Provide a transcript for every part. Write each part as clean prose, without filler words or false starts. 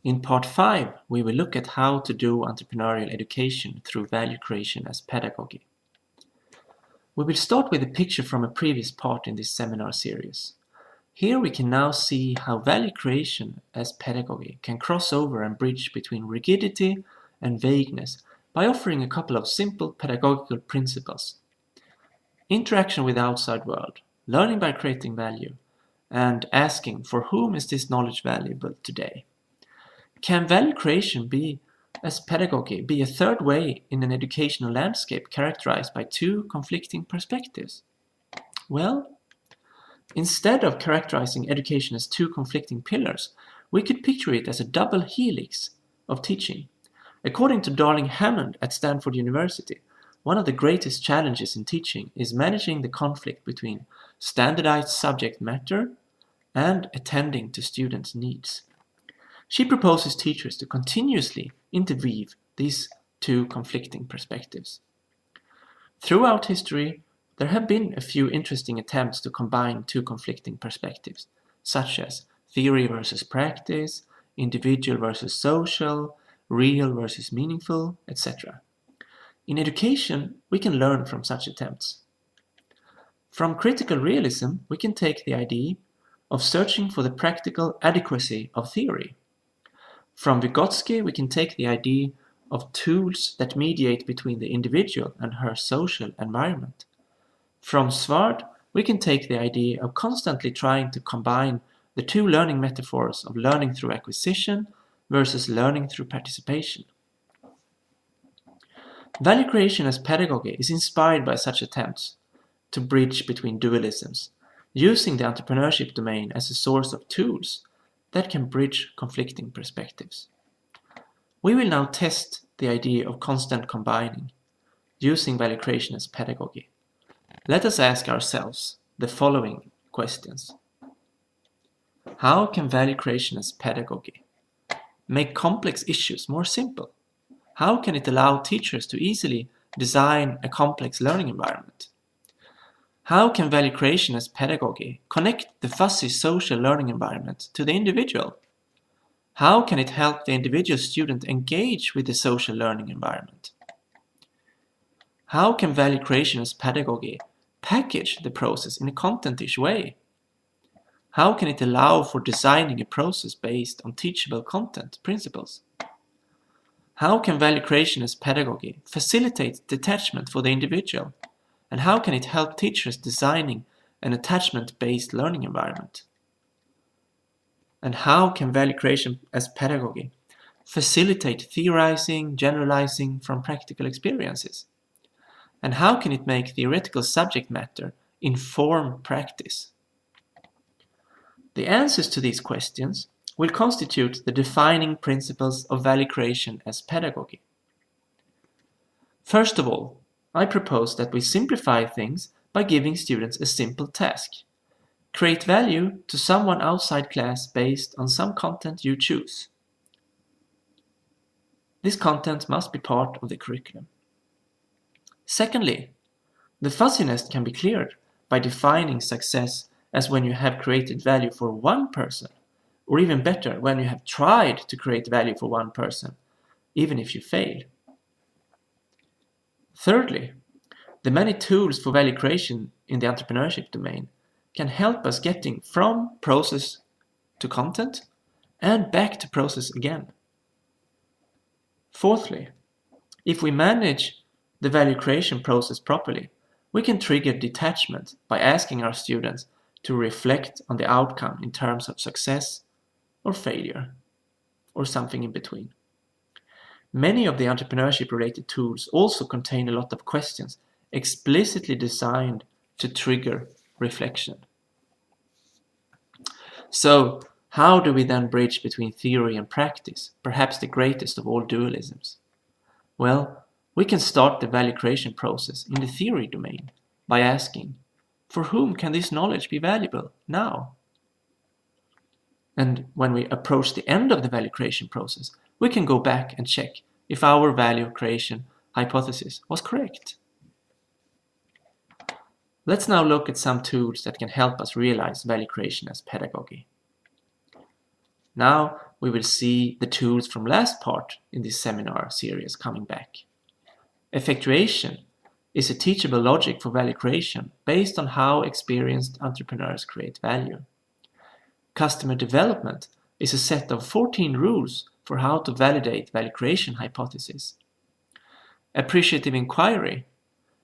In part 5, we will look at how to do entrepreneurial education through value creation as pedagogy. We will start with a picture from a previous part in this seminar series. Here we can now see how value creation as pedagogy can cross over and bridge between rigidity and vagueness by offering a couple of simple pedagogical principles. Interaction with the outside world, learning by creating value, and asking for whom is this knowledge valuable today. Can value creation as pedagogy be a third way in an educational landscape characterized by two conflicting perspectives? Well, instead of characterizing education as two conflicting pillars, we could picture it as a double helix of teaching. According to Darling Hammond at Stanford University, one of the greatest challenges in teaching is managing the conflict between standardized subject matter and attending to students' needs. She proposes teachers to continuously interweave these two conflicting perspectives. Throughout history, there have been a few interesting attempts to combine two conflicting perspectives, such as theory versus practice, individual versus social, real versus meaningful, etc. In education, we can learn from such attempts. From critical realism, we can take the idea of searching for the practical adequacy of theory. From Vygotsky, we can take the idea of tools that mediate between the individual and her social environment. From Sward, we can take the idea of constantly trying to combine the two learning metaphors of learning through acquisition versus learning through participation. Value creation as pedagogy is inspired by such attempts to bridge between dualisms, using the entrepreneurship domain as a source of tools that can bridge conflicting perspectives. We will now test the idea of constant combining, using value creation as pedagogy. Let us ask ourselves the following questions. How can value creation as pedagogy make complex issues more simple? How can it allow teachers to easily design a complex learning environment? How can value creation as pedagogy connect the fuzzy social learning environment to the individual? How can it help the individual student engage with the social learning environment? How can value creation as pedagogy package the process in a content-ish way? How can it allow for designing a process based on teachable content principles? How can value creation as pedagogy facilitate detachment for the individual? And how can it help teachers designing an attachment-based learning environment? And how can value creation as pedagogy facilitate theorizing, generalizing from practical experiences? And how can it make theoretical subject matter inform practice? The answers to these questions will constitute the defining principles of value creation as pedagogy. First of all, I propose that we simplify things by giving students a simple task. Create value to someone outside class based on some content you choose. This content must be part of the curriculum. Secondly, the fuzziness can be cleared by defining success as when you have created value for one person, or even better, when you have tried to create value for one person, even if you fail. Thirdly, the many tools for value creation in the entrepreneurship domain can help us getting from process to content and back to process again. Fourthly, if we manage the value creation process properly, we can trigger detachment by asking our students to reflect on the outcome in terms of success or failure, or something in between. Many of the entrepreneurship-related tools also contain a lot of questions explicitly designed to trigger reflection. So, how do we then bridge between theory and practice, perhaps the greatest of all dualisms? Well, we can start the value creation process in the theory domain by asking, for whom can this knowledge be valuable now? And when we approach the end of the value creation process, we can go back and check if our value creation hypothesis was correct. Let's now look at some tools that can help us realize value creation as pedagogy. Now, we will see the tools from last part in this seminar series coming back. Effectuation is a teachable logic for value creation based on how experienced entrepreneurs create value. Customer development is a set of 14 rules for how to validate value creation hypotheses. Appreciative inquiry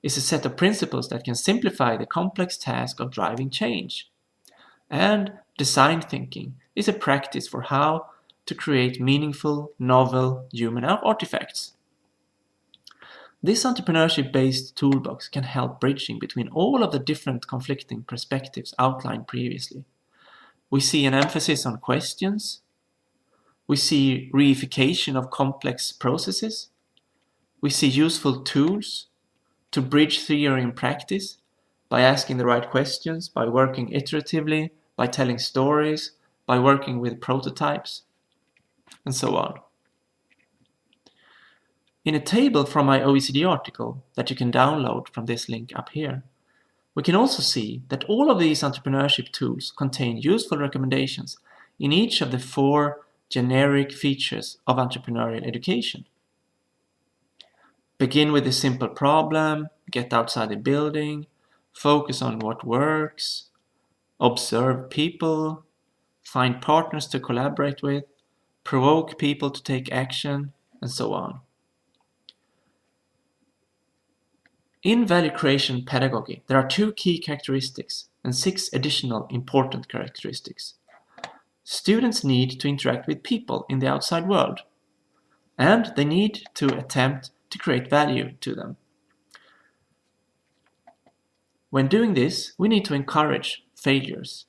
is a set of principles that can simplify the complex task of driving change. And design thinking is a practice for how to create meaningful, novel human artifacts. This entrepreneurship-based toolbox can help bridging between all of the different conflicting perspectives outlined previously. We see an emphasis on questions. We see reification of complex processes. We see useful tools to bridge theory and practice by asking the right questions, by working iteratively, by telling stories, by working with prototypes, and so on. In a table from my OECD article that you can download from this link up here, we can also see that all of these entrepreneurship tools contain useful recommendations in each of the 4 generic features of entrepreneurial education. Begin with a simple problem, get outside the building, focus on what works, observe people, find partners to collaborate with, provoke people to take action, and so on. In value creation pedagogy, there are 2 key characteristics and 6 additional important characteristics. Students need to interact with people in the outside world, and they need to attempt to create value to them. When doing this, we need to encourage failures.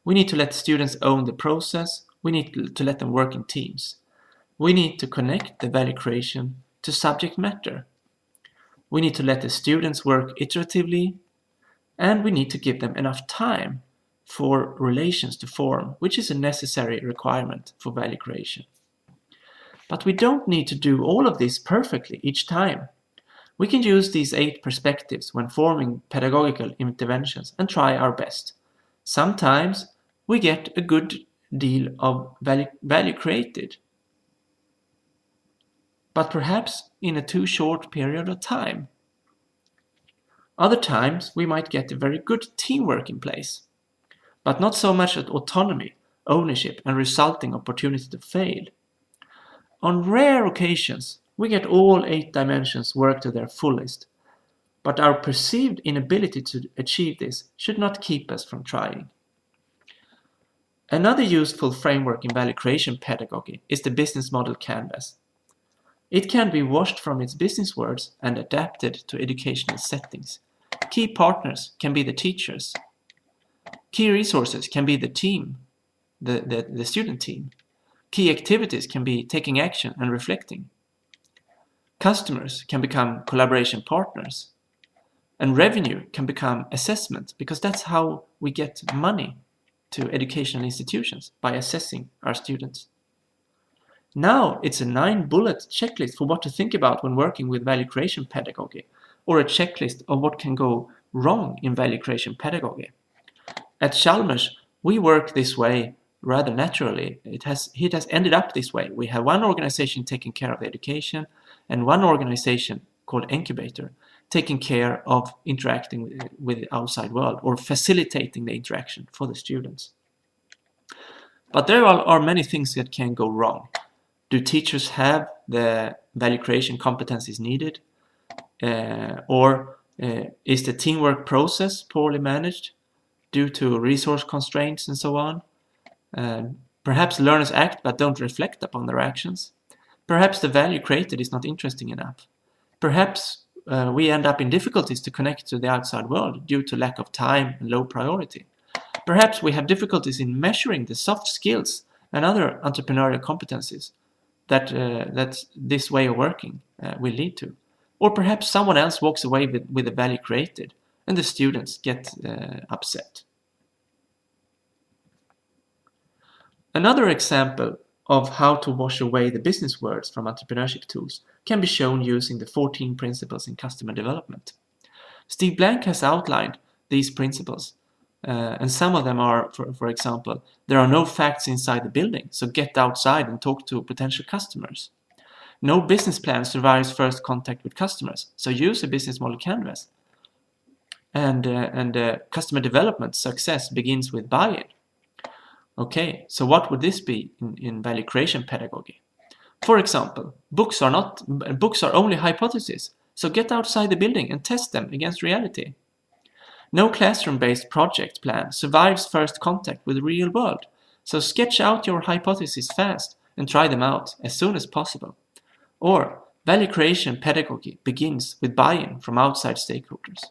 We need to let students own the process. We need to let them work in teams. We need to connect the value creation to subject matter. We need to let the students work iteratively, and we need to give them enough time for relations to form, which is a necessary requirement for value creation. But we don't need to do all of this perfectly each time. We can use these 8 perspectives when forming pedagogical interventions and try our best. Sometimes we get a good deal of value created, but perhaps in a too short period of time. Other times we might get a very good teamwork in place, but not so much autonomy, ownership, and resulting opportunity to fail. On rare occasions, we get all 8 dimensions work to their fullest, but our perceived inability to achieve this should not keep us from trying. Another useful framework in value creation pedagogy is the business model canvas. It can be washed from its business words and adapted to educational settings. Key partners can be the teachers. Key resources can be the team, the student team. Key activities can be taking action and reflecting. Customers can become collaboration partners. And revenue can become assessment, because that's how we get money to educational institutions, by assessing our students. Now it's a 9-bullet checklist for what to think about when working with value creation pedagogy, or a checklist of what can go wrong in value creation pedagogy. At Chalmers, we work this way rather naturally. It has ended up this way. We have one organization taking care of the education and one organization called Incubator taking care of interacting with the outside world, or facilitating the interaction for the students. But there are many things that can go wrong. Do teachers have the value creation competencies needed? Or is the teamwork process poorly managed due to resource constraints and so on? Perhaps learners act but don't reflect upon their actions. Perhaps the value created is not interesting enough. Perhaps we end up in difficulties to connect to the outside world due to lack of time and low priority. Perhaps we have difficulties in measuring the soft skills and other entrepreneurial competencies that this way of working will lead to. Or perhaps someone else walks away with the value created and the students get upset. Another example of how to wash away the business words from entrepreneurship tools can be shown using the 14 principles in customer development. Steve Blank has outlined these principles And some of them are, for example, there are no facts inside the building, so get outside and talk to potential customers. No business plan survives first contact with customers, so use a business model canvas. And customer development success begins with buy-in. Okay, so what would this be in value creation pedagogy? For example, books are only hypotheses, so get outside the building and test them against reality. No classroom-based project plan survives first contact with the real world, so sketch out your hypotheses fast and try them out as soon as possible. Or, value creation pedagogy begins with buy-in from outside stakeholders.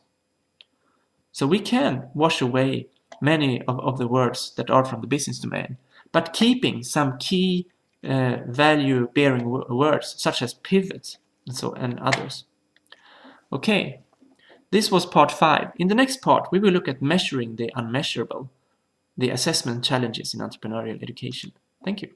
So we can wash away many of the words that are from the business domain, but keeping some key value-bearing words such as pivot and others. Okay. This was part 5. In the next part, we will look at measuring the unmeasurable, the assessment challenges in entrepreneurial education. Thank you.